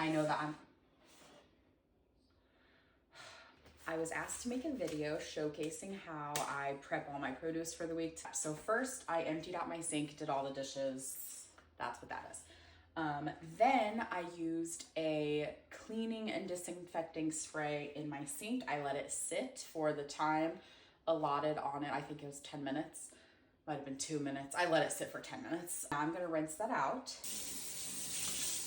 I know that I was asked to make a video showcasing how I prep all my produce for the week. So first I emptied out my sink, did all the dishes. That's what that is. Then I used a cleaning and disinfecting spray in my sink. I let it sit for the time allotted on it. I think it was 10 minutes. Might have been 2 minutes. I let it sit for 10 minutes. Now I'm gonna rinse that out.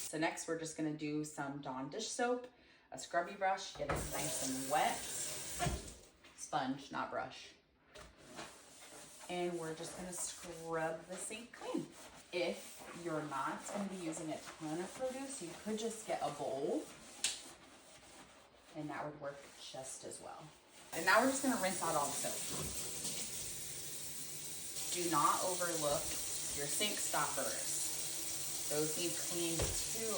So next we're just gonna do some Dawn dish soap, a scrubby brush, get it nice and wet. Sponge, not brush. And we're just gonna scrub the sink clean. If you're not gonna be using a ton of produce, you could just get a bowl and that would work just as well. And now we're just gonna rinse out all the soap. Do not overlook your sink stoppers. Those need cleaned too.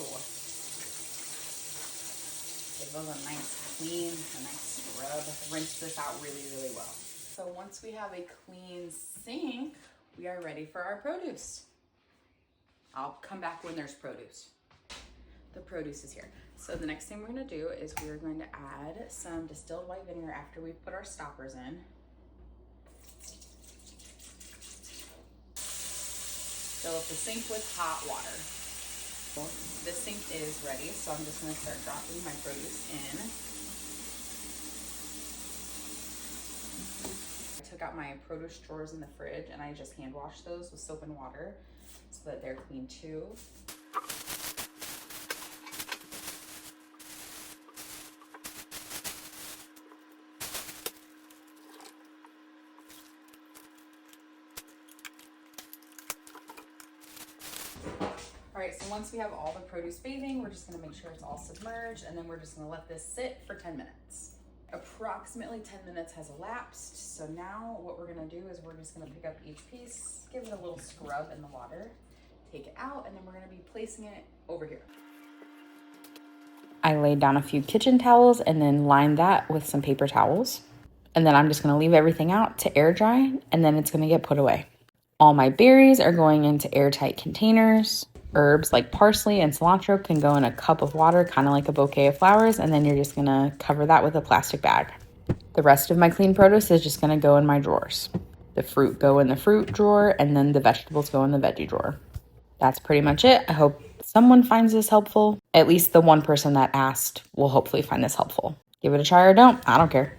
Give those a nice clean, a nice scrub. Rinse this out really, really well. So once we have a clean sink, we are ready for our produce. I'll come back when there's produce. The produce is here. So the next thing we're gonna do is we're going to add some distilled white vinegar after we put our stoppers in. Fill up the sink with hot water. This sink is ready, so I'm just gonna start dropping my produce in. I took out my produce drawers in the fridge and I just hand washed those with soap and water so that they're clean too. All right, so once we have all the produce bathing, we're just gonna make sure it's all submerged, and then we're just gonna let this sit for 10 minutes. Approximately 10 minutes has elapsed, so now what we're gonna do is we're just gonna pick up each piece, give it a little scrub in the water, take it out, and then we're gonna be placing it over here. I laid down a few kitchen towels and then lined that with some paper towels. And then I'm just gonna leave everything out to air dry, and then it's gonna get put away. All my berries are going into airtight containers. Herbs like parsley and cilantro can go in a cup of water, kind of like a bouquet of flowers, and then you're just gonna cover that with a plastic bag. The rest of my clean produce is just gonna go in my drawers. The fruit go in the fruit drawer, and then the vegetables go in the veggie drawer. That's pretty much it. I hope someone finds this helpful. At least the one person that asked will hopefully find this helpful. Give it a try or don't, I don't care.